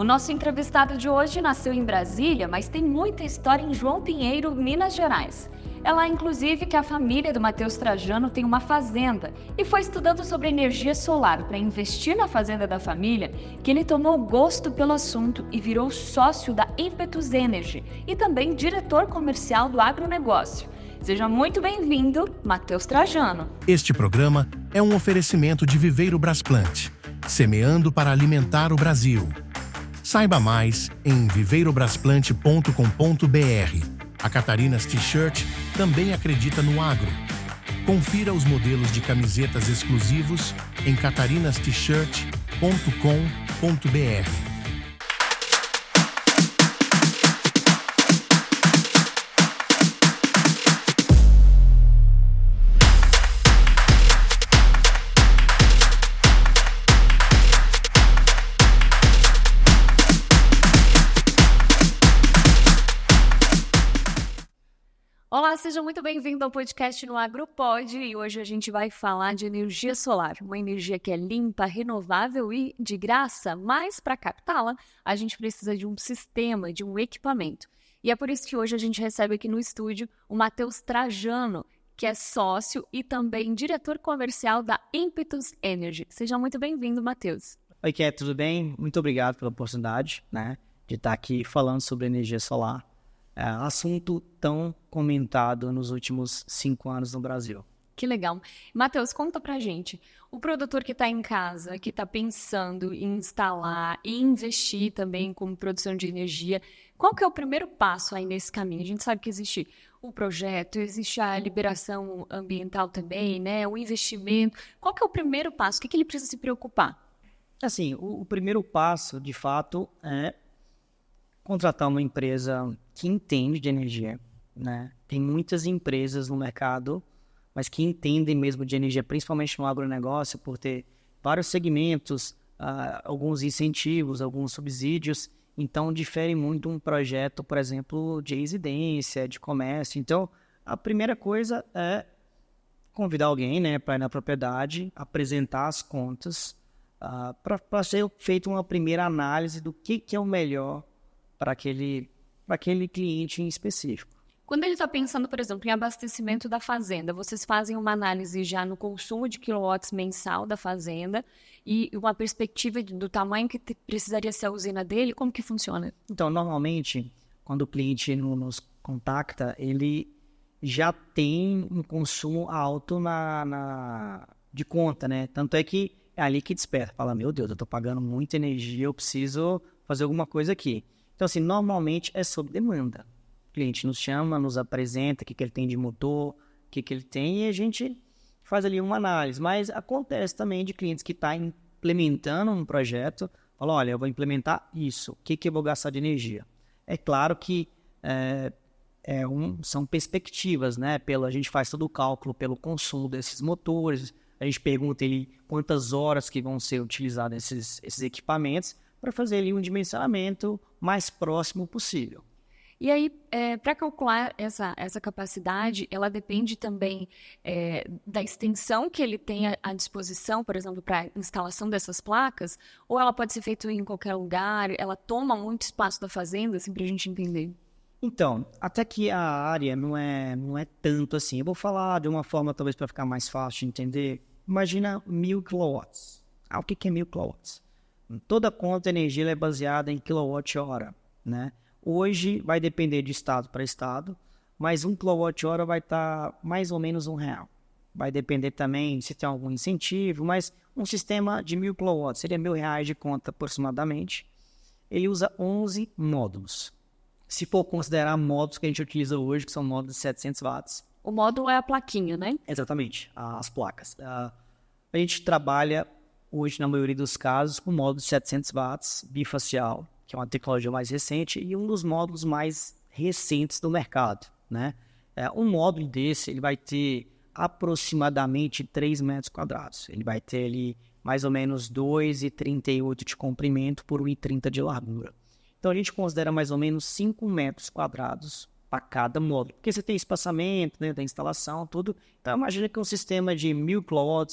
nosso entrevistado de hoje nasceu em Brasília, mas tem muita história em João Pinheiro, Minas Gerais. É lá, inclusive, que a família do Matheus Trajano tem uma fazenda e foi estudando sobre energia solar para investir na fazenda da família que ele tomou gosto pelo assunto e virou sócio da Impetus Energy e também diretor comercial do agronegócio. Seja muito bem-vindo, Matheus Trajano. Este programa é um oferecimento de Viveiro Brasplante, semeando para alimentar o Brasil. Saiba mais em viveirobrasplante.com.br. A Catarinas T-Shirt também acredita no agro. Confira os modelos de camisetas exclusivos em catarinast-shirt.com.br. Olá, seja muito bem-vindo ao podcast no AgroPod e hoje a gente vai falar de energia solar, uma energia que é limpa, renovável e de graça, mas para captá-la a gente precisa de um sistema, de um equipamento. E é por isso que hoje a gente recebe aqui no estúdio o Matheus Trajano, que é sócio e também diretor comercial da Impetus Energy. Seja muito bem-vindo, Matheus. Oi, Ké, tudo bem? Muito obrigado pela oportunidade, de estar aqui falando sobre energia solar. Assunto tão comentado nos últimos 5 anos no Brasil. Que legal. Matheus, conta pra gente, o produtor que está em casa, que está pensando em instalar e investir também como produção de energia, qual que é o primeiro passo aí nesse caminho? A gente sabe que existe o projeto, existe a liberação ambiental também, né? O investimento. Qual que é o primeiro passo? O que ele precisa se preocupar? Assim, o primeiro passo, de fato, é contratar uma empresa que entende de energia, né? Tem muitas empresas no mercado, mas que entendem mesmo de energia, principalmente no agronegócio, por ter vários segmentos, alguns incentivos, alguns subsídios. Então, difere muito um projeto, por exemplo, de residência, de comércio. Então, a primeira coisa é convidar alguém, né, para ir na propriedade, apresentar as contas, para ser feita uma primeira análise do que é o melhor para aquele cliente em específico. Quando ele está pensando, por exemplo, em abastecimento da fazenda, vocês fazem uma análise já no consumo de quilowatts mensal da fazenda e uma perspectiva do tamanho que precisaria ser a usina dele, como que funciona? Então, normalmente, quando o cliente nos contacta, ele já tem um consumo alto de conta, né? Tanto é que é ali que desperta. Fala, meu Deus, eu estou pagando muita energia, eu preciso fazer alguma coisa aqui. Então, assim, normalmente é sob demanda. O cliente nos chama, nos apresenta o que ele tem de motor, o que ele tem, e a gente faz ali uma análise. Mas acontece também de clientes que estão implementando um projeto, falam, olha, eu vou implementar isso, o que eu vou gastar de energia? É claro que são perspectivas, né? A gente faz todo o cálculo pelo consumo desses motores, a gente pergunta ele quantas horas que vão ser utilizados esses equipamentos, para fazer ali um dimensionamento mais próximo possível. E aí, para calcular essa capacidade, ela depende também da extensão que ele tem à disposição, por exemplo, para a instalação dessas placas, ou ela pode ser feita em qualquer lugar, ela toma muito espaço da fazenda, assim, para a gente entender? Então, até que a área não é tanto assim. Eu vou falar de uma forma, talvez, para ficar mais fácil de entender. Imagina 1.000 kW. O que é 1.000 kW? Toda conta de energia é baseada em quilowatt-hora, né? Hoje vai depender de estado para estado, mas 1 kWh vai estar mais ou menos R$1. Vai depender também se tem algum incentivo, mas um sistema de 1.000 kW seria R$1.000 de conta aproximadamente. Ele usa 11 módulos. Se for considerar módulos que a gente utiliza hoje, que são módulos de 700 watts. O módulo é a plaquinha, né? Exatamente, as placas. A gente trabalha hoje, na maioria dos casos, com módulo de 700 watts bifacial, que é uma tecnologia mais recente e um dos módulos mais recentes do mercado, né? Um módulo desse, ele vai ter aproximadamente 3 metros quadrados. Ele vai ter ali mais ou menos 2,38 de comprimento por 1,30 de largura. Então, a gente considera mais ou menos 5 metros quadrados para cada módulo. Porque você tem espaçamento, né, da instalação, tudo. Então, imagina que um sistema de 1.000 kW,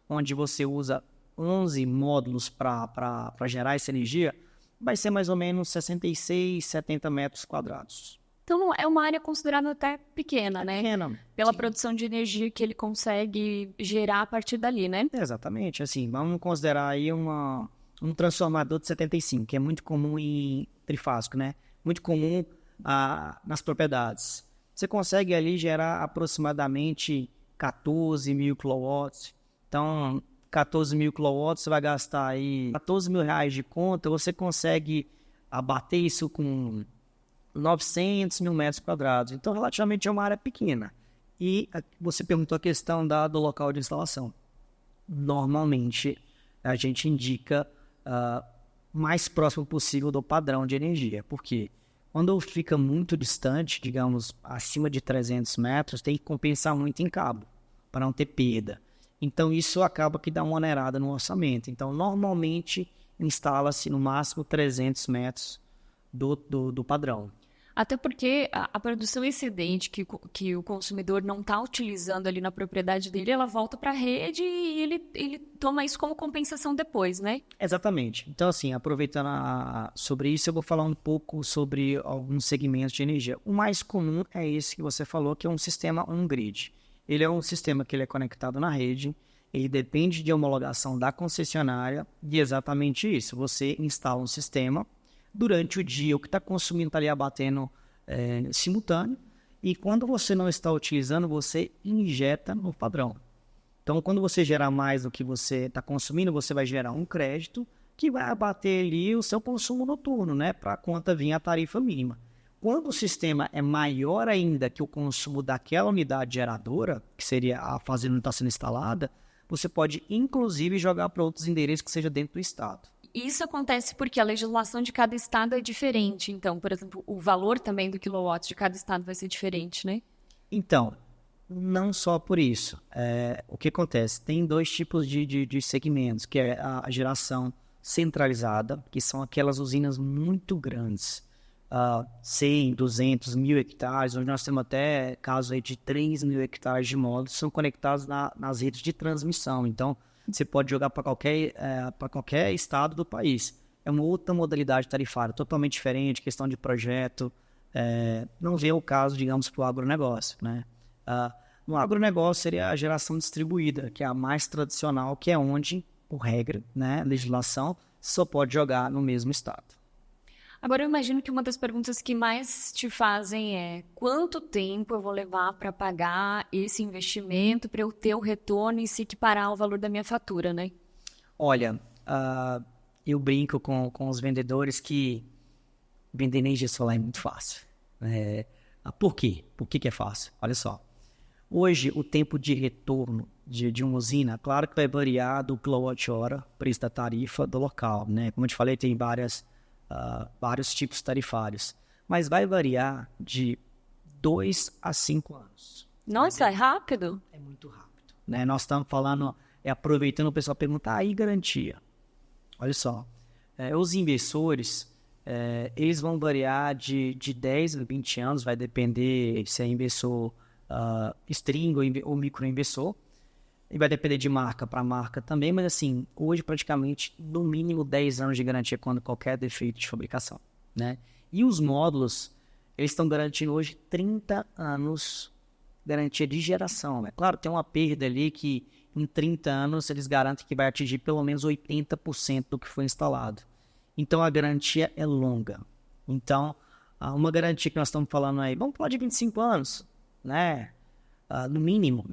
onde você usa 11 módulos para gerar essa energia, vai ser mais ou menos 66, 70 metros quadrados. Então é uma área considerada até pequena, né? Pequena. Pela Sim. produção de energia que ele consegue gerar a partir dali, né? Exatamente, assim, vamos considerar aí um transformador de 75, que é muito comum em trifásico, né? Muito comum nas propriedades. Você consegue ali gerar aproximadamente 14 mil quilowatts. Então, 14 mil quilowatts, você vai gastar aí 14 mil reais de conta, você consegue abater isso com 900 mil metros quadrados. Então, relativamente é uma área pequena. E você perguntou a questão do local de instalação. Normalmente, a gente indica mais próximo possível do padrão de energia. Por quê? Quando fica muito distante, digamos, acima de 300 metros, tem que compensar muito em cabo, para não ter perda. Então, isso acaba que dá uma onerada no orçamento. Então, normalmente, instala-se no máximo 300 metros do padrão. Até porque a produção excedente que o consumidor não está utilizando ali na propriedade dele, ela volta para a rede e ele toma isso como compensação depois, né? Exatamente. Então, assim, aproveitando sobre isso, eu vou falar um pouco sobre alguns segmentos de energia. O mais comum é esse que você falou, que é um sistema on-grid. Ele é um sistema que ele é conectado na rede, ele depende de homologação da concessionária e exatamente isso. Você instala um sistema durante o dia, o que está consumindo está ali abatendo simultâneo, e quando você não está utilizando, você injeta no padrão. Então, quando você gerar mais do que você está consumindo, você vai gerar um crédito que vai abater ali o seu consumo noturno, né, para a conta vir a tarifa mínima. Quando o sistema é maior ainda que o consumo daquela unidade geradora, que seria a fazenda onde está sendo instalada, você pode, inclusive, jogar para outros endereços que seja dentro do estado. Isso acontece porque a legislação de cada estado é diferente. Então, por exemplo, o valor também do quilowatt de cada estado vai ser diferente, né? Então, não só por isso. O que acontece? Tem dois tipos de segmentos, que é a geração centralizada, que são aquelas usinas muito grandes, 100, 200, 1.000 hectares, onde nós temos até casos aí de 3 mil hectares de módulos, são conectados nas redes de transmissão. Então, você pode jogar para qualquer estado do país. É uma outra modalidade tarifária, totalmente diferente, questão de projeto. Não vê o caso, digamos, para o agronegócio, né? No agronegócio seria a geração distribuída, que é a mais tradicional, que é onde, por regra, né, legislação, só pode jogar no mesmo estado. Agora, eu imagino que uma das perguntas que mais te fazem é quanto tempo eu vou levar para pagar esse investimento, para eu ter o retorno e se equiparar ao valor da minha fatura, né? Olha, eu brinco com os vendedores que vender energia solar é muito fácil. Por quê? Por que é fácil? Olha só. Hoje, o tempo de retorno de uma usina, claro que vai variar do quilowatt-hora, preço da tarifa do local, né? Como eu te falei, tem vários tipos tarifários, mas vai variar de 2 a 5 anos. Nossa, é rápido? É muito rápido, né? Nós estamos falando, aproveitando o pessoal perguntar, aí garantia. Olha só, os investidores, eles vão variar de 10 a 20 anos, vai depender se é investidor string ou microinvestor, e vai depender de marca para marca também, mas assim, hoje praticamente no mínimo 10 anos de garantia quando qualquer defeito de fabricação, né? E os módulos, eles estão garantindo hoje 30 anos garantia de geração, né? Claro, tem uma perda ali que em 30 anos eles garantem que vai atingir pelo menos 80% do que foi instalado. Então a garantia é longa. Então, uma garantia que nós estamos falando aí, vamos falar de 25 anos, né? No mínimo.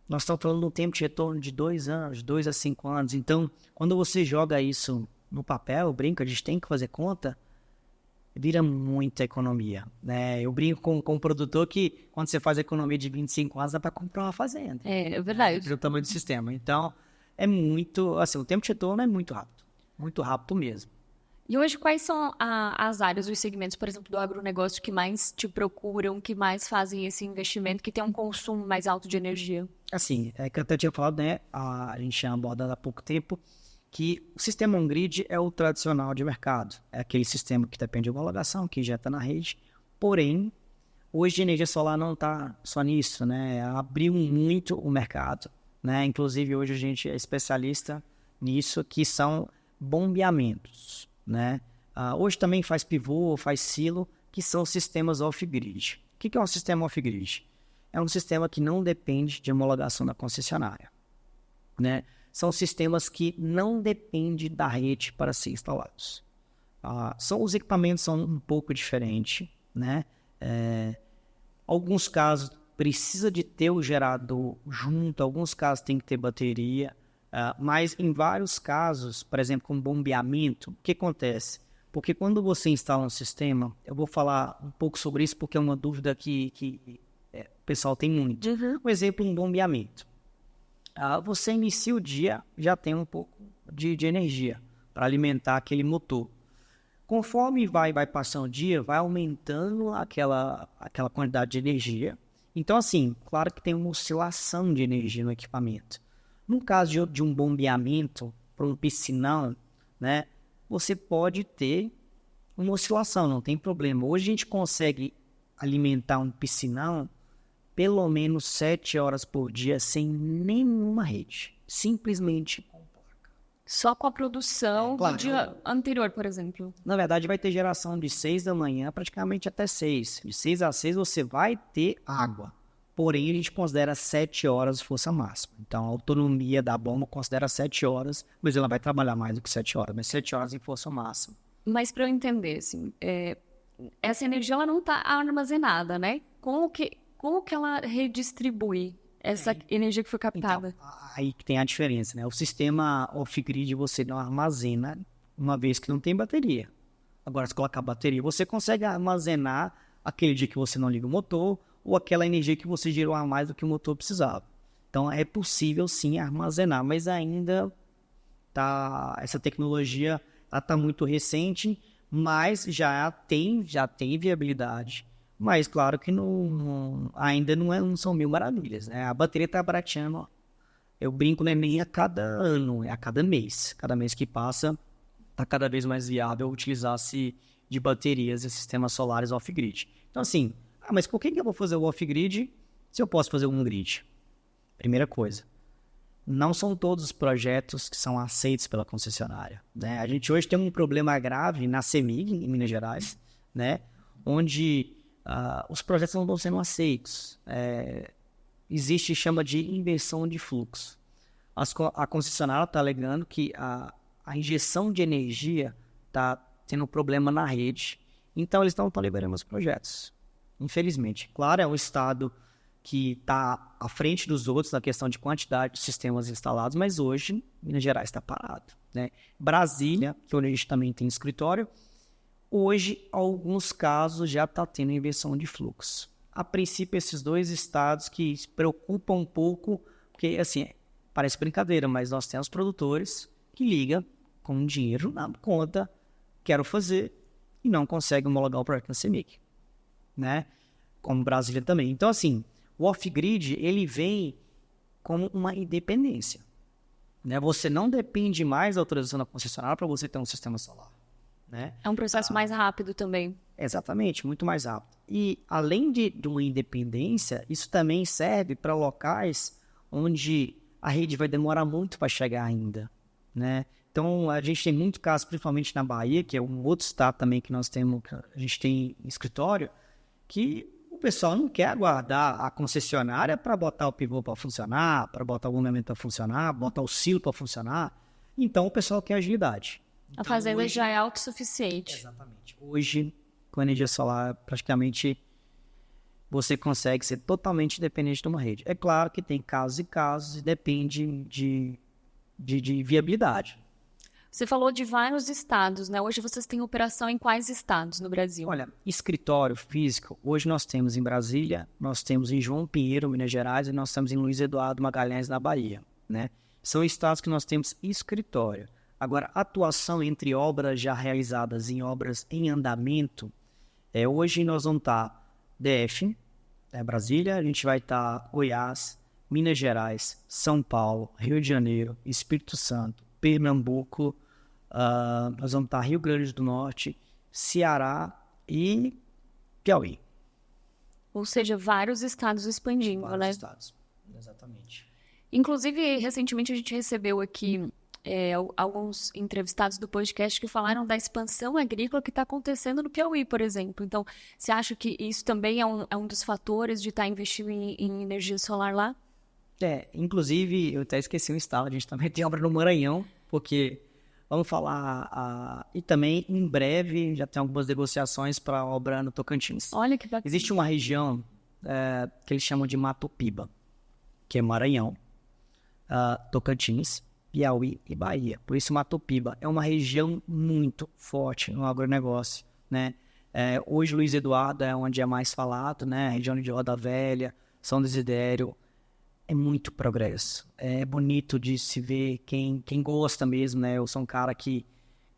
Nós estamos falando de um tempo de retorno de 2 anos, 2 a 5 anos. Então, quando você joga isso no papel, brinca, a gente tem que fazer conta, vira muita economia, né? Eu brinco com um produtor que, quando você faz economia de 25 anos, dá para comprar uma fazenda. É verdade. O tamanho do sistema. Então, é muito, assim, o tempo de retorno é muito rápido mesmo. E hoje, quais são as áreas, os segmentos, por exemplo, do agronegócio que mais te procuram, que mais fazem esse investimento, que tem um consumo mais alto de energia? Assim, que eu até tinha falado, né? A gente tinha abordado há pouco tempo que o sistema on-grid é o tradicional de mercado. É aquele sistema que depende de homologação, que injeta na rede. Porém, hoje a energia solar não está só nisso, né? Abriu muito o mercado, né? Inclusive, hoje a gente é especialista nisso, que são bombeamentos, né? Hoje também faz pivô, faz silo, que são sistemas off-grid. O que é um sistema off-grid? É um sistema que não depende de homologação da concessionária, né? São sistemas que não dependem da rede para ser instalados. Os equipamentos são um pouco diferentes, né? Alguns casos precisa de ter o gerador junto, alguns casos tem que ter bateria, mas em vários casos, por exemplo, com bombeamento, o que acontece? Porque quando você instala um sistema, eu vou falar um pouco sobre isso porque é uma dúvida que o pessoal tem muito. Um exemplo, um bombeamento. Você inicia o dia, já tem um pouco de energia para alimentar aquele motor. Conforme vai passando o dia, vai aumentando aquela quantidade de energia. Então, assim, claro que tem uma oscilação de energia no equipamento. No caso de um bombeamento para um piscinão, né, você pode ter uma oscilação, não tem problema. Hoje a gente consegue alimentar um piscinão pelo menos 7 horas por dia sem nenhuma rede. Simplesmente com placa. Só com a produção Claro. do dia anterior, por exemplo. Na verdade, vai ter geração de 6 da manhã praticamente até 6. De 6 a 6 você vai ter água. Porém, a gente considera 7 horas força máxima. Então, a autonomia da bomba considera 7 horas, mas ela vai trabalhar mais do que 7 horas, mas 7 horas em força máxima. Mas para eu entender, assim, essa energia ela não está armazenada, né? Como que ela redistribui essa energia que foi captada? Então, aí que tem a diferença, né? O sistema off-grid você não armazena uma vez que não tem bateria. Agora, se colocar bateria, você consegue armazenar aquele dia que você não liga o motor ou aquela energia que você gerou a mais do que o motor precisava. Então, é possível sim armazenar, mas ainda essa tecnologia está muito recente, mas já tem viabilidade. Mas claro que ainda não são mil maravilhas, né? A bateria está barateando, ó. Eu brinco, né? Nem a cada ano, é a cada mês. Cada mês que passa, está cada vez mais viável utilizar-se de baterias e sistemas solares off-grid. Então assim, mas por que eu vou fazer o off-grid se eu posso fazer um grid? Primeira coisa, não são todos os projetos que são aceitos pela concessionária, né? A gente hoje tem um problema grave na CEMIG, em Minas Gerais, né? Onde os projetos não estão sendo aceitos. Chama de inversão de fluxo. A concessionária está alegando que a injeção de energia está tendo problema na rede, então eles não estão liberando os projetos. Infelizmente. Claro, é um estado que está à frente dos outros na questão de quantidade de sistemas instalados, mas hoje Minas Gerais está parado, né? Brasília, que onde a gente também tem escritório, hoje, alguns casos já está tendo inversão de fluxo. A princípio, esses dois estados que se preocupam um pouco, porque, assim, parece brincadeira, mas nós temos produtores que ligam com dinheiro na conta, quero fazer, e não conseguem homologar o projeto na CEMIG, né? Como Brasília também. Então, assim, o off-grid, ele vem como uma independência, né? Você não depende mais da autorização da concessionária para você ter um sistema solar, né? É um processo mais rápido também. Exatamente, muito mais rápido. E, além de uma independência, isso também serve para locais onde a rede vai demorar muito para chegar ainda, né? Então, a gente tem muito caso, principalmente na Bahia, que é um outro estado também que nós temos, a gente tem escritório, que o pessoal não quer aguardar a concessionária para botar o pivô para funcionar, para botar o bombeamento para funcionar, botar o silo para funcionar. Então, o pessoal quer agilidade. A fazenda hoje já é autossuficiente. Exatamente. Hoje, com energia solar, praticamente você consegue ser totalmente independente de uma rede. É claro que tem casos e casos e depende de viabilidade. Você falou de vários estados, né? Hoje vocês têm operação em quais estados no Brasil? Olha, escritório físico, hoje nós temos em Brasília, nós temos em João Pinheiro, Minas Gerais, e nós temos em Luiz Eduardo Magalhães, na Bahia, né? São estados que nós temos escritório. Agora, atuação entre obras já realizadas e obras em andamento, hoje nós vamos estar DF, Brasília, a gente vai estar Goiás, Minas Gerais, São Paulo, Rio de Janeiro, Espírito Santo, Pernambuco, nós vamos estar Rio Grande do Norte, Ceará e Piauí. Ou seja, vários estados expandindo, Vários né? estados, exatamente. Inclusive, recentemente a gente recebeu aqui alguns entrevistados do podcast que falaram da expansão agrícola que está acontecendo no Piauí, por exemplo. Então, você acha que isso também é um dos fatores de estar investindo em energia solar lá? Inclusive, eu até esqueci um estado, a gente também tem obra no Maranhão, porque, vamos falar, e também, em breve, já tem algumas negociações para a obra no Tocantins. Olha que bacana. Existe uma região que eles chamam de Mato Piba, que é Maranhão, Tocantins, Piauí e Bahia. Por isso, Mato Piba é uma região muito forte no agronegócio, né? Hoje, Luiz Eduardo é onde é mais falado, né? A região de Roda Velha, São Desidério, é muito progresso. É bonito de se ver quem gosta mesmo, né? Eu sou um cara que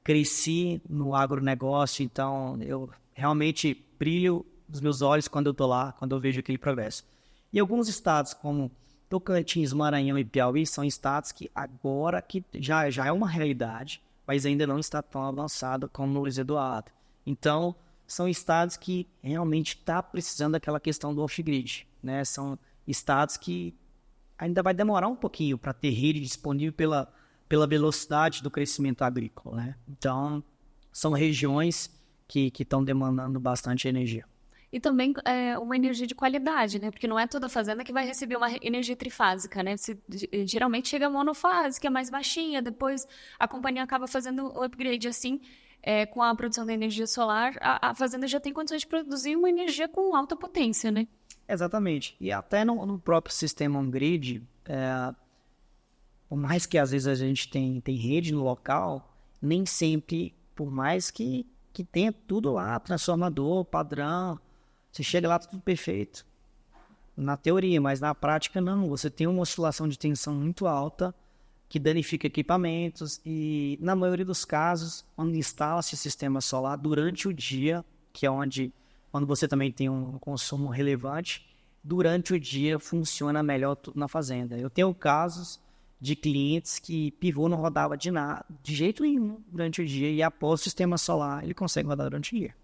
cresci no agronegócio, então eu realmente brilho os meus olhos quando eu tô lá, quando eu vejo aquele progresso. E alguns estados como Tocantins, Maranhão e Piauí são estados que agora que já é uma realidade, mas ainda não está tão avançado como no Luiz Eduardo. Então, são estados que realmente está precisando daquela questão do off-grid, né? São estados que ainda vai demorar um pouquinho para ter rede disponível pela velocidade do crescimento agrícola, né? Então, são regiões que estão demandando bastante energia. E também uma energia de qualidade, né? Porque não é toda fazenda que vai receber uma energia trifásica, né? Geralmente chega monofásica, é mais baixinha, depois a companhia acaba fazendo o upgrade assim, com a produção da energia solar, a fazenda já tem condições de produzir uma energia com alta potência, né? Exatamente. E até no próprio sistema on-grid, por mais que às vezes a gente tem rede no local, nem sempre, por mais que tenha tudo lá, transformador, padrão, você chega lá, tudo perfeito. Na teoria, mas na prática não. Você tem uma oscilação de tensão muito alta que danifica equipamentos e, na maioria dos casos, quando instala-se sistema solar durante o dia, que é quando você também tem um consumo relevante, durante o dia funciona melhor tudo na fazenda. Eu tenho casos de clientes que pivô não rodava de jeito nenhum durante o dia e após o sistema solar ele consegue rodar durante o dia.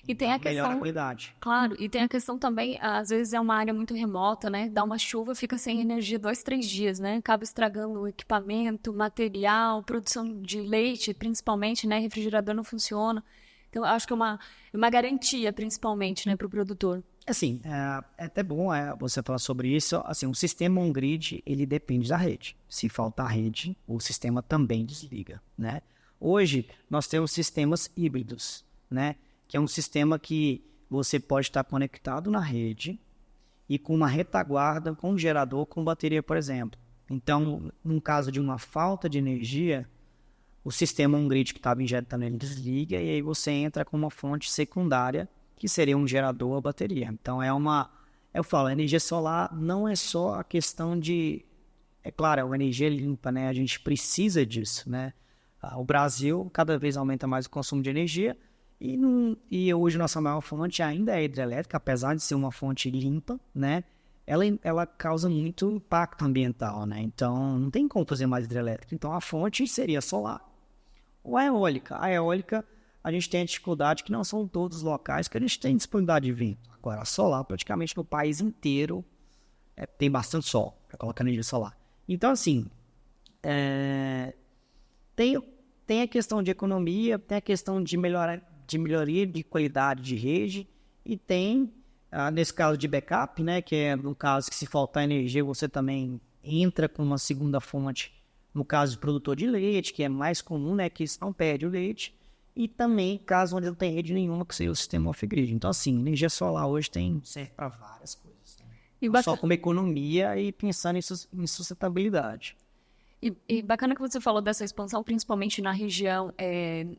E tem a questão, melhora a qualidade. Claro, e tem a questão também, às vezes é uma área muito remota, né? Dá uma chuva, fica sem energia 2, 3 dias, né? Acaba estragando o equipamento, material, produção de leite, principalmente, né? Refrigerador não funciona. Então, acho que é uma garantia, principalmente, né, para o produtor. Assim, é até bom você falar sobre isso. Assim, o sistema on-grid, ele depende da rede. Se faltar rede, o sistema também desliga, né? Hoje, nós temos sistemas híbridos, né? Que é um sistema que você pode estar conectado na rede e com uma retaguarda, com um gerador, com bateria, por exemplo. Então, num caso de uma falta de energia, o sistema on-grid que estava injetando ele desliga e aí você entra com uma fonte secundária, que seria um gerador ou bateria. Então, eu falo, a energia solar não é só a questão de... É claro, é uma energia limpa, né? A gente precisa disso, né? O Brasil cada vez aumenta mais o consumo de energia e hoje nossa maior fonte ainda é a hidrelétrica, apesar de ser uma fonte limpa, né? Ela causa muito impacto ambiental, né? Então, não tem como fazer mais hidrelétrica. Então, a fonte seria solar ou a eólica. A eólica, a gente tem a dificuldade que não são todos os locais que a gente tem disponibilidade de vento. Agora, a solar, praticamente no país inteiro, tem bastante sol para colocar energia solar. Então, assim, tem a questão de economia, tem a questão de melhoria de qualidade de rede e tem, nesse caso de backup, né, que é no caso que se faltar energia, você também entra com uma segunda fonte, no caso de produtor de leite, que é mais comum, né, que não perde o leite, e também caso onde não tem rede nenhuma, que seria o sistema off-grid. Então, assim, energia solar hoje serve para várias coisas, né? Só como economia e pensando em sustentabilidade. E bacana que você falou dessa expansão, principalmente na região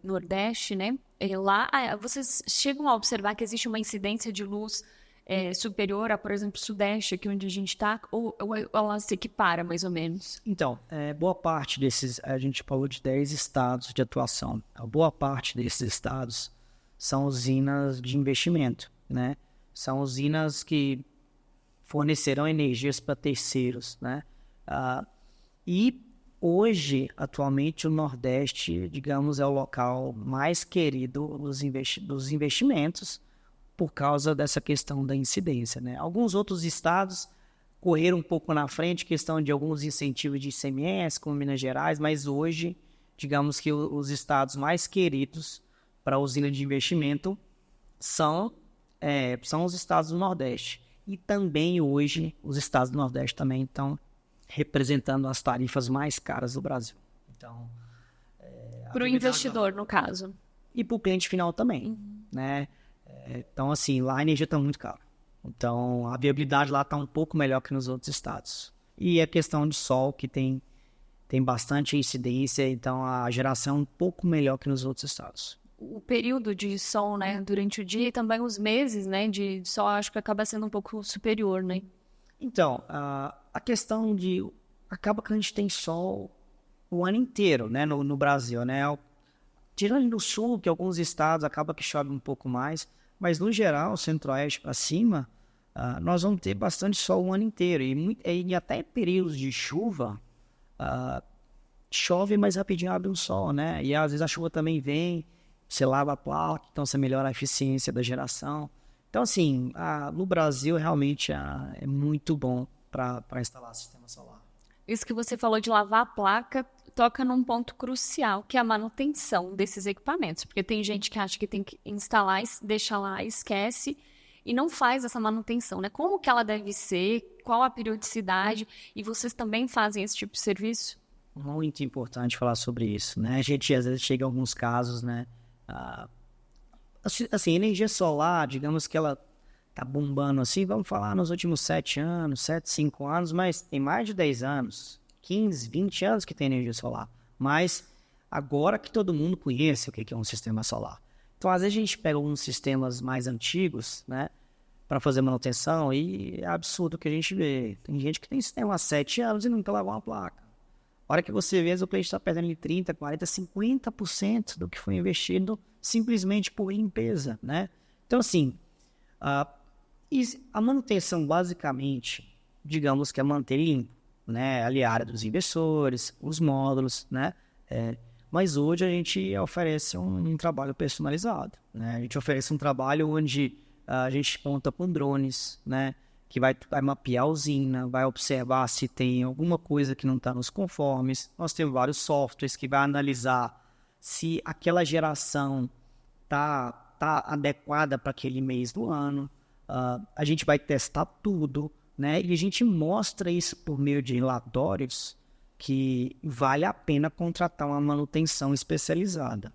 Nordeste, né? Lá, vocês chegam a observar que existe uma incidência de luz superior a, por exemplo, Sudeste, aqui onde a gente está, ou ela se equipara, mais ou menos? Então, boa parte desses, a gente falou de 10 estados de atuação. A boa parte desses estados são usinas de investimento, né? São usinas que fornecerão energias para terceiros, né? E hoje, atualmente, o Nordeste, digamos, é o local mais querido dos investimentos por causa dessa questão da incidência, né? Alguns outros estados, correram um pouco na frente, questão de alguns incentivos de ICMS, como Minas Gerais, mas hoje, digamos que os estados mais queridos para a usina de investimento são os estados do Nordeste. E também hoje, os estados do Nordeste também estão representando as tarifas mais caras do Brasil. Então, para o investidor, no caso. E para o cliente final também, né? Então, assim, lá a energia está muito cara. Então, a viabilidade lá está um pouco melhor que nos outros estados. E a questão de sol, que tem bastante incidência, então a geração é um pouco melhor que nos outros estados. O período de sol, né, durante o dia e também os meses, né, de sol, acho que acaba sendo um pouco superior, né? Então, a questão de... Acaba que a gente tem sol o ano inteiro, né, no Brasil, né? Tirando no sul, que alguns estados acaba que chove um pouco mais, mas no geral, centro-oeste para cima, nós vamos ter bastante sol o ano inteiro. E até períodos de chuva, chove, mas rapidinho abre um sol, né? E às vezes a chuva também vem, você lava a placa, então você melhora a eficiência da geração. Então, assim, no Brasil realmente é muito bom para instalar sistema solar. Isso que você falou de lavar a placa toca num ponto crucial, que é a manutenção desses equipamentos. Porque tem gente que acha que tem que instalar, deixa lá, esquece e não faz essa manutenção, né? Como que ela deve ser, qual a periodicidade, e vocês também fazem esse tipo de serviço? Muito importante falar sobre isso, né? A gente às vezes chega em alguns casos, né? Assim, energia solar, digamos que ela tá bombando assim, vamos falar nos últimos 7 anos, 7, 5 anos, mas tem mais de 10 anos, 15, 20 anos que tem energia solar. Mas agora que todo mundo conhece o que é um sistema solar. Então, às vezes a gente pega alguns sistemas mais antigos, né, para fazer manutenção e é absurdo o que a gente vê. Tem gente que tem sistema há 7 anos e nunca lavou uma placa. A hora que você vê, o cliente está perdendo ali 30%, 40%, 50% do que foi investido simplesmente por limpeza, né? Então, assim, a manutenção, basicamente, digamos que é manter limpo, né? Ali a área dos investidores, os módulos, né? Mas hoje a gente oferece um trabalho personalizado, né? A gente oferece um trabalho onde a gente conta com drones, né? Que vai mapear a usina, vai observar se tem alguma coisa que não está nos conformes. Nós temos vários softwares que vai analisar se aquela geração tá adequada para aquele mês do ano. A gente vai testar tudo, né? E a gente mostra isso por meio de relatórios que vale a pena contratar uma manutenção especializada.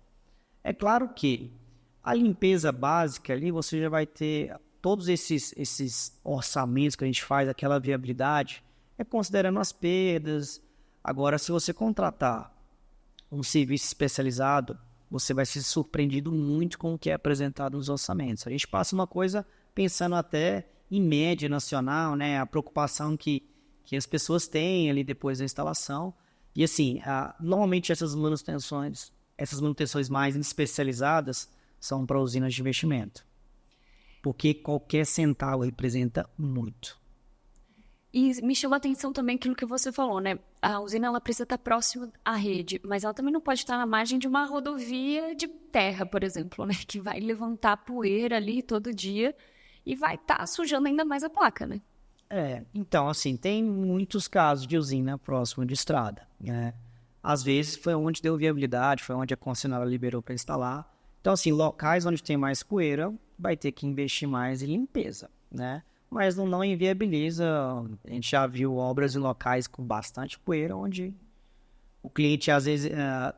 É claro que a limpeza básica ali você já vai ter todos esses orçamentos que a gente faz, aquela viabilidade, considerando as perdas. Agora, se você contratar um serviço especializado, você vai ser surpreendido muito com o que é apresentado nos orçamentos. A gente passa uma coisa pensando até em média nacional, né? A preocupação que as pessoas têm ali depois da instalação. E assim, normalmente essas manutenções mais especializadas são para usinas de investimento. Porque qualquer centavo representa muito. E me chama a atenção também aquilo que você falou, né? A usina ela precisa estar próxima à rede, mas ela também não pode estar na margem de uma rodovia de terra, por exemplo, né? Que vai levantar poeira ali todo dia e vai estar sujando ainda mais a placa, né? Então, assim, tem muitos casos de usina próximo de estrada, né? Às vezes foi onde deu viabilidade, foi onde a concessionária liberou para instalar. Então, assim, locais onde tem mais poeira, vai ter que investir mais em limpeza, né? Mas não inviabiliza. A gente já viu obras em locais com bastante poeira, onde o cliente, às vezes,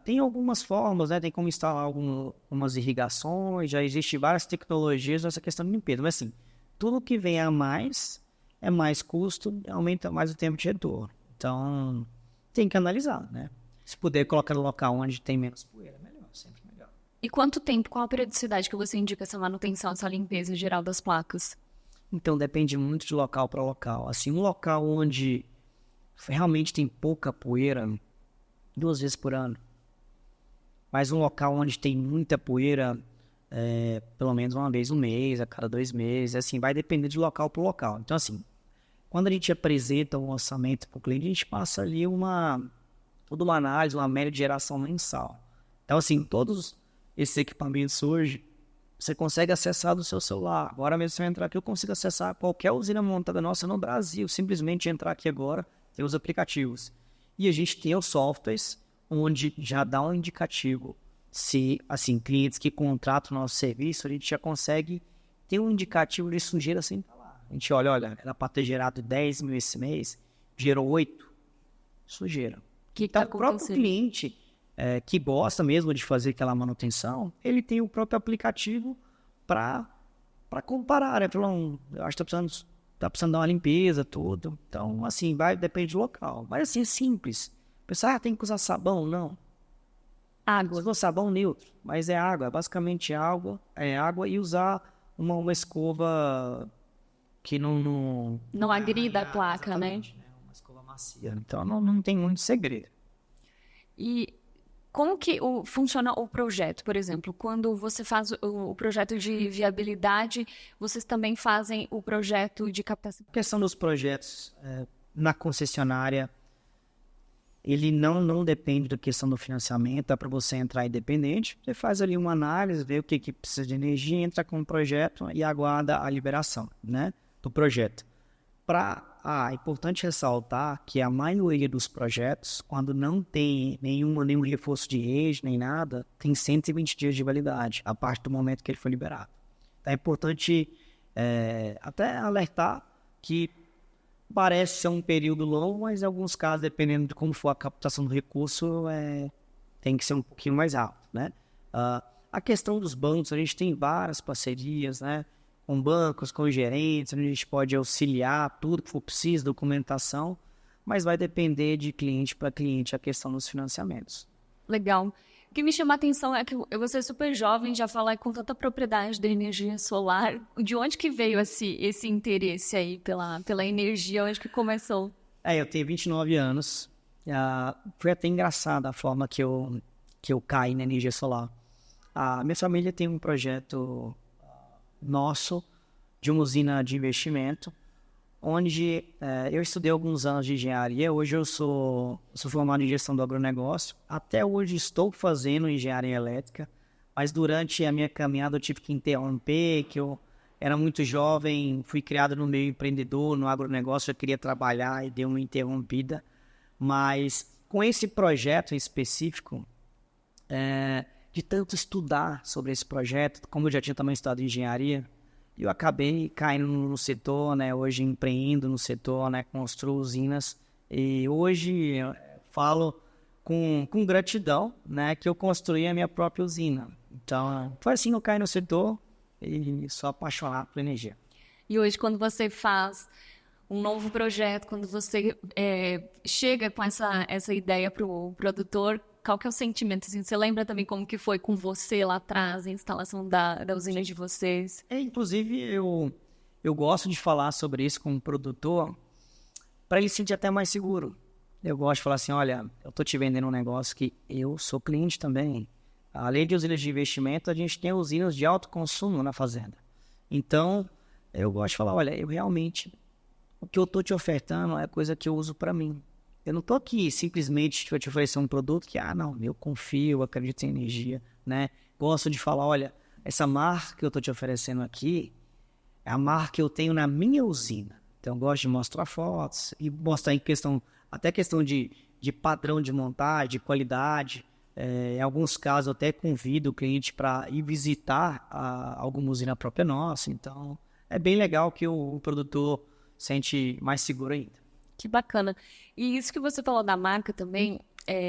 tem algumas formas, né? Tem como instalar algumas irrigações, já existem várias tecnologias nessa questão de limpeza. Mas, assim, tudo que vem a mais é mais custo, aumenta mais o tempo de retorno. Então, tem que analisar, né? Se puder colocar no local onde tem menos poeira, melhor, sempre melhor. E quanto tempo, qual a periodicidade que você indica essa manutenção, essa limpeza geral das placas? Então, depende muito de local para local. Assim, um local onde realmente tem pouca poeira, 2 vezes por ano. Mas um local onde tem muita poeira, pelo menos uma vez no mês, a cada 2 meses. Assim, vai depender de local para local. Então, assim, quando a gente apresenta um orçamento para o cliente, a gente passa ali toda uma análise, uma média de geração mensal. Então, assim, todos esses equipamentos hoje, você consegue acessar do seu celular. Agora mesmo, se eu entrar aqui, eu consigo acessar qualquer usina montada nossa no Brasil. Simplesmente entrar aqui agora, tem os aplicativos. E a gente tem os softwares, onde já dá um indicativo. Se, assim, clientes que contratam o nosso serviço, a gente já consegue ter um indicativo de sujeira sem falar. A gente olha, era para ter gerado 10 mil esse mês, gerou 8. Sujeira. Então, o próprio cliente que gosta mesmo de fazer aquela manutenção, ele tem o próprio aplicativo para comparar, né? Falando, eu acho que tá precisando dar uma limpeza, tudo. Então, assim, depende do local. Mas, assim, é simples. Pensar, tem que usar sabão? Não. Água. Usou sabão neutro, mas é água. Basicamente, água e usar uma escova que não agrida a placa, né? Uma escova macia. Então, não tem muito segredo. E como que funciona o projeto, por exemplo? Quando você faz o projeto de viabilidade, vocês também fazem o projeto de captação? A questão dos projetos na concessionária, ele não depende da questão do financiamento, é para você entrar independente. Você faz ali uma análise, vê o que precisa de energia, entra com o projeto e aguarda a liberação, né, do projeto. É importante ressaltar que a maioria dos projetos, quando não tem nenhum reforço de rede, nem nada, tem 120 dias de validade, a partir do momento que ele foi liberado. Então é importante até alertar que parece ser um período longo, mas em alguns casos, dependendo de como for a captação do recurso, tem que ser um pouquinho mais rápido, né? A questão dos bancos, a gente tem várias parcerias, né? Com bancos, com gerentes, onde a gente pode auxiliar tudo que for preciso, documentação, mas vai depender de cliente para cliente a questão dos financiamentos. Legal. O que me chama a atenção é que você é super jovem, já fala com tanta propriedade da energia solar. De onde que veio esse interesse aí pela energia? Onde que começou? Eu tenho 29 anos. Foi até engraçado a forma que eu caí na energia solar. A minha família tem um projeto nosso de uma usina de investimento, onde eu estudei alguns anos de engenharia. Hoje eu sou formado em gestão do agronegócio. Até hoje estou fazendo engenharia elétrica, mas durante a minha caminhada eu tive que interromper, que eu era muito jovem, fui criado no meio empreendedor, no agronegócio, eu queria trabalhar e dei uma interrompida. Mas com esse projeto em específico, de tanto estudar sobre esse projeto, como eu já tinha também estudado engenharia, eu acabei caindo no setor, né? Hoje empreendo no setor, né? Construo usinas. E hoje eu falo com gratidão, né? Que eu construí a minha própria usina. Então, foi assim que eu caí no setor e sou apaixonado por energia. E hoje, quando você faz um novo projeto, quando você chega com essa ideia para o produtor, qual que é o sentimento? Assim, você lembra também como que foi com você lá atrás, a instalação da usina de vocês? Inclusive, eu gosto de falar sobre isso com o produtor para ele se sentir até mais seguro. Eu gosto de falar assim, olha, eu estou te vendendo um negócio que eu sou cliente também. Além de usinas de investimento, a gente tem usinas de alto consumo na fazenda. Então, eu gosto de falar, olha, eu realmente, o que eu estou te ofertando é coisa que eu uso para mim. Eu não estou aqui simplesmente te oferecer um produto que, não, eu confio, eu acredito em energia, né? Gosto de falar, olha, essa marca que eu estou te oferecendo aqui é a marca que eu tenho na minha usina. Então, eu gosto de mostrar fotos e mostrar até questão de padrão de montagem, de qualidade. Em alguns casos, eu até convido o cliente para ir visitar alguma usina própria nossa. Então, é bem legal que o produtor sente mais seguro ainda. Que bacana. E isso que você falou da marca também,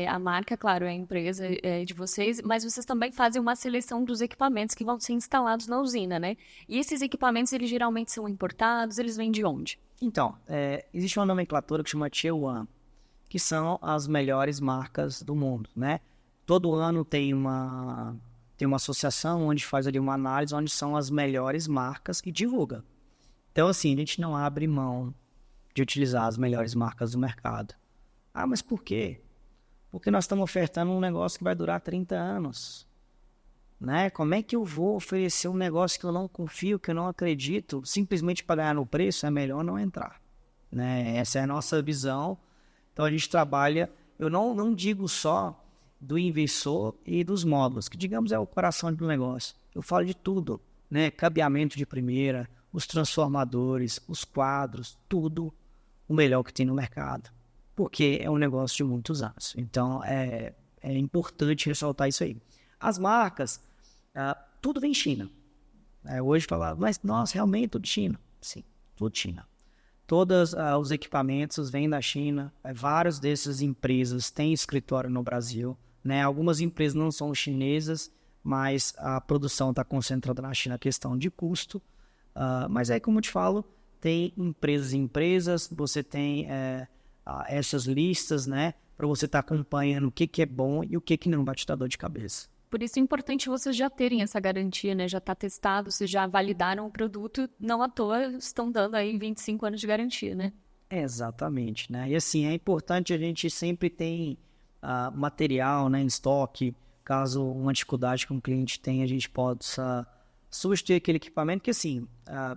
a marca, claro, é a empresa de vocês, mas vocês também fazem uma seleção dos equipamentos que vão ser instalados na usina, né? E esses equipamentos, eles geralmente são importados, eles vêm de onde? Então, existe uma nomenclatura que chama Tier 1, que são as melhores marcas do mundo, né? Todo ano tem uma associação onde faz ali uma análise onde são as melhores marcas e divulga. Então, assim, a gente não abre mão de utilizar as melhores marcas do mercado. Mas por quê? Porque nós estamos ofertando um negócio que vai durar 30 anos. Né? Como é que eu vou oferecer um negócio que eu não confio, que eu não acredito, simplesmente para ganhar no preço? É melhor não entrar. Né? Essa é a nossa visão. Então a gente trabalha, eu não digo só do inversor e dos módulos, que digamos é o coração do negócio. eu falo de tudo, né? Cabeamento de primeira, os transformadores, os quadros, tudo o melhor que tem no mercado, porque é um negócio de muitos anos. Então, é importante ressaltar isso aí. As marcas, tudo vem China. Hoje falar, mas nossa, realmente tudo China? Sim, tudo China. Todos os equipamentos vêm da China, várias dessas empresas têm escritório no Brasil, né? Algumas empresas não são chinesas, mas a produção está concentrada na China, questão de custo. Mas aí, como eu te falo, tem empresas e empresas, você tem essas listas, né? Para você estar acompanhando o que é bom e o que não vai te dar dor de cabeça. Por isso é importante vocês já terem essa garantia, né? Já está testado, vocês já validaram o produto, não à toa estão dando aí 25 anos de garantia, né? Exatamente, né? E assim, é importante a gente sempre ter material, né, em estoque, caso uma dificuldade que um cliente tenha, a gente possa substituir aquele equipamento, que assim, a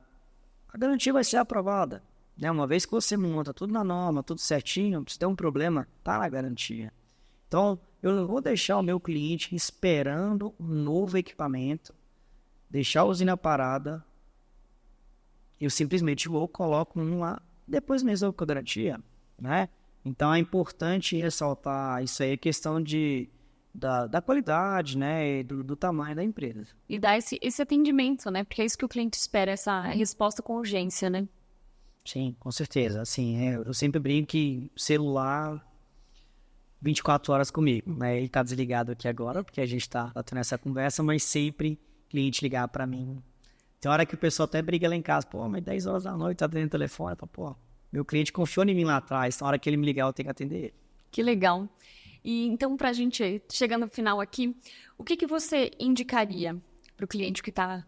garantia vai ser aprovada, né? Uma vez que você monta tudo na norma, tudo certinho, se der um problema, tá na garantia. Então, eu não vou deixar o meu cliente esperando um novo equipamento, deixar a usina parada, eu simplesmente coloco um lá, depois me resolvo com a garantia, né? Então, é importante ressaltar isso aí, a questão da qualidade, né, e do tamanho da empresa. E dar esse atendimento, né? Porque é isso que o cliente espera, essa resposta com urgência, né? Sim, com certeza. Assim, eu sempre brinco que celular 24 horas comigo, né? Ele tá desligado aqui agora, porque a gente tá tendo essa conversa, mas sempre cliente ligar para mim. Tem hora que o pessoal até briga lá em casa, pô, mas 10 horas da noite tá atendendo o telefone, pô, meu cliente confiou em mim lá atrás, na hora que ele me ligar eu tenho que atender ele. Que legal. E então, pra gente, chegando no final aqui, o que você indicaria para o cliente que está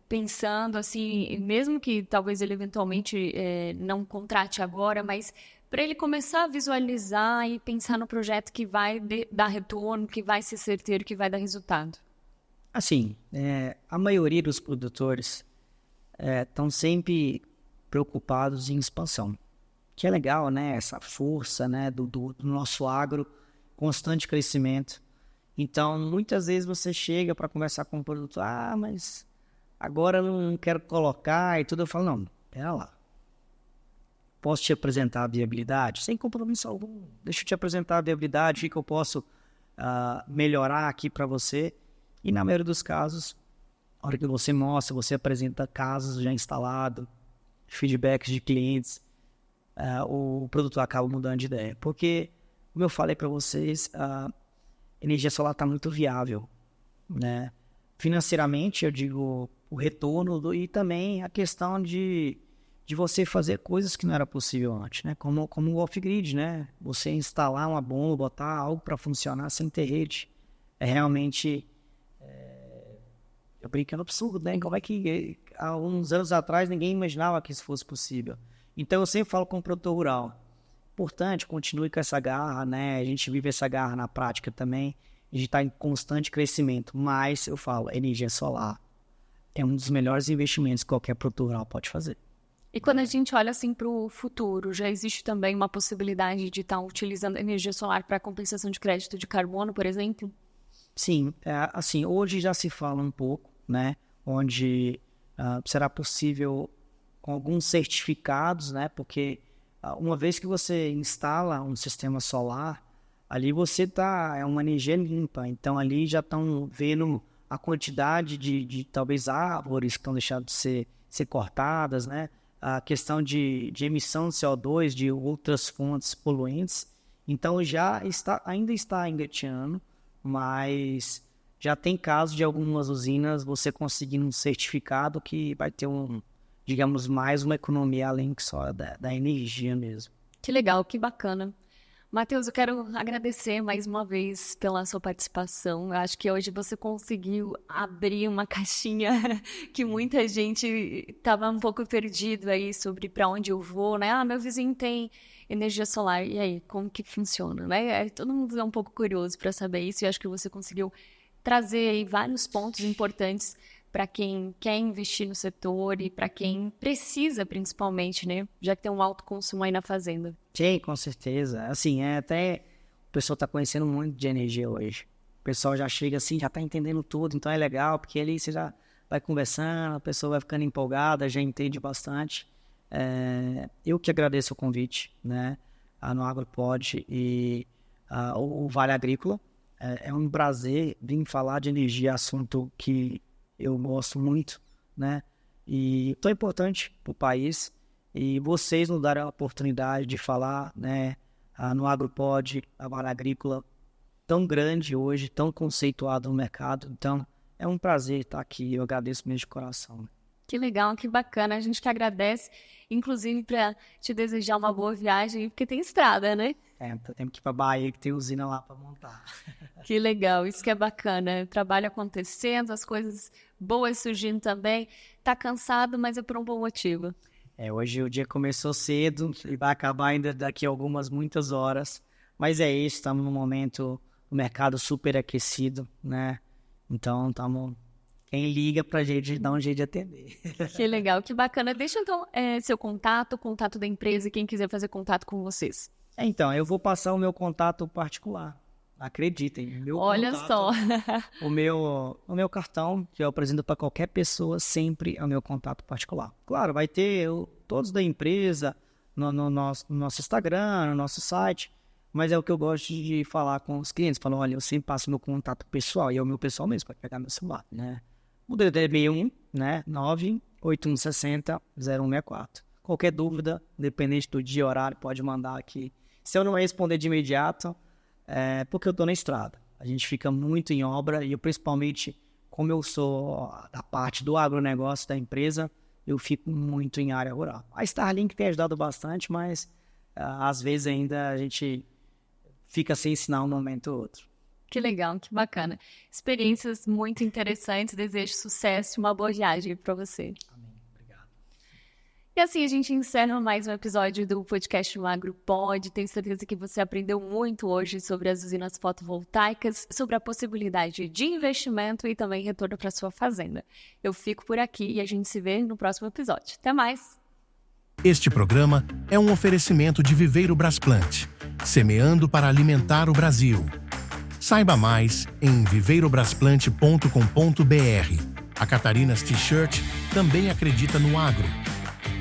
pensando, assim, mesmo que talvez ele eventualmente não contrate agora, mas para ele começar a visualizar e pensar no projeto que vai dar retorno, que vai ser certeiro, que vai dar resultado? Assim, a maioria dos produtores estão sempre preocupados em expansão, que é legal, né? Essa força, né, do nosso agro, constante crescimento. Então, muitas vezes você chega para conversar com o produtor, mas agora eu não quero colocar e tudo. Eu falo, não, pera lá. Posso te apresentar a viabilidade? Sem compromisso algum. Deixa eu te apresentar a viabilidade, o que eu posso melhorar aqui para você. E na maioria dos casos, na hora que você mostra, você apresenta casos já instalados, feedbacks de clientes, o produtor acaba mudando de ideia. Porque, como eu falei para vocês, a energia solar está muito viável, né? Financeiramente, eu digo o retorno e também a questão de você fazer coisas que não era possível antes, né? Como o off-grid, né? Você instalar uma bomba, botar algo para funcionar sem ter rede. É realmente... eu brinco, é um absurdo, né? Como é que há uns anos atrás ninguém imaginava que isso fosse possível? Então eu sempre falo com o produtor rural, importante, continue com essa garra, né? A gente vive essa garra na prática também, a gente está em constante crescimento, mas eu falo, energia solar é um dos melhores investimentos que qualquer produtor rural pode fazer. E quando a gente olha assim para o futuro, já existe também uma possibilidade de estar utilizando energia solar para compensação de crédito de carbono, por exemplo? Sim, assim, hoje já se fala um pouco, né, onde será possível com alguns certificados, né, porque uma vez que você instala um sistema solar, ali você é uma energia limpa, então ali já estão vendo a quantidade de talvez árvores que estão deixando de ser cortadas, né, a questão de emissão de CO2, de outras fontes poluentes, então ainda está engateando, mas já tem casos de algumas usinas você conseguindo um certificado que vai ter digamos, mais uma economia além que só da energia mesmo. Que legal, que bacana. Matheus, eu quero agradecer mais uma vez pela sua participação. Eu acho que hoje você conseguiu abrir uma caixinha que muita gente estava um pouco perdido aí sobre para onde eu vou, né? Meu vizinho tem energia solar, e aí, como que funciona, né? Todo mundo é um pouco curioso para saber isso, e acho que você conseguiu trazer aí vários pontos importantes para quem quer investir no setor e para quem precisa, principalmente, né? Já que tem um alto consumo aí na fazenda. Sim, com certeza. Assim, até o pessoal está conhecendo muito de energia hoje. pessoal já chega assim, já está entendendo tudo, então é legal, porque ali você já vai conversando, a pessoa vai ficando empolgada, já entende bastante. Eu que agradeço o convite, né, no AgroPod e o Vale Agrícola. É um prazer vir falar de energia, assunto que eu gosto muito, né, e tão importante para o país. E vocês nos deram a oportunidade de falar, né, no AgroPod, a Vale Agrícola, tão grande hoje, tão conceituado no mercado. Então, é um prazer estar aqui. Eu agradeço mesmo de coração. Que legal, que bacana. A gente que agradece, inclusive, para te desejar uma boa viagem, porque tem estrada, né? Temos que ir para Bahia, que tem usina lá para montar. Que legal, isso que é bacana. O trabalho acontecendo, as coisas boas surgindo também. Tá cansado, mas é por um bom motivo. Hoje o dia começou cedo e vai acabar ainda daqui a muitas horas. Mas é isso, estamos num momento, no mercado super aquecido, né? Então, quem liga pra gente dá um jeito de atender. Que legal, que bacana. Deixa então seu contato, o contato da empresa, quem quiser fazer contato com vocês. Então, eu vou passar o meu contato particular. Acreditem. Olha só. O meu cartão, que eu apresento para qualquer pessoa, sempre é o meu contato particular. Claro, vai ter todos da empresa no nosso Instagram, no nosso site, mas é o que eu gosto de falar com os clientes. Falam, olha, eu sempre passo meu contato pessoal, e é o meu pessoal mesmo, para pegar meu celular, né? O DDD é 61, né? 98160-0164. Qualquer dúvida, independente do dia e horário, pode mandar aqui. Se eu não responder de imediato, é porque eu estou na estrada. A gente fica muito em obra e eu, principalmente, como eu sou da parte do agronegócio da empresa, eu fico muito em área rural. A Starlink tem ajudado bastante, mas às vezes ainda a gente fica sem sinal um momento ou outro. Que legal, que bacana. Experiências muito interessantes, desejo sucesso e uma boa viagem para você. Amém, obrigado. E assim a gente encerra mais um episódio do podcast no AgroPod. Tenho certeza que você aprendeu muito hoje sobre as usinas fotovoltaicas, sobre a possibilidade de investimento e também retorno para sua fazenda. Eu fico por aqui e a gente se vê no próximo episódio. Até mais! Este programa é um oferecimento de Viveiro Brasplante, semeando para alimentar o Brasil. Saiba mais em viveirobrasplante.com.br. A Catarinas T-Shirt também acredita no agro.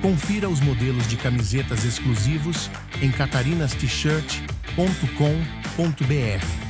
Confira os modelos de camisetas exclusivos em catarinast-shirt.com.br.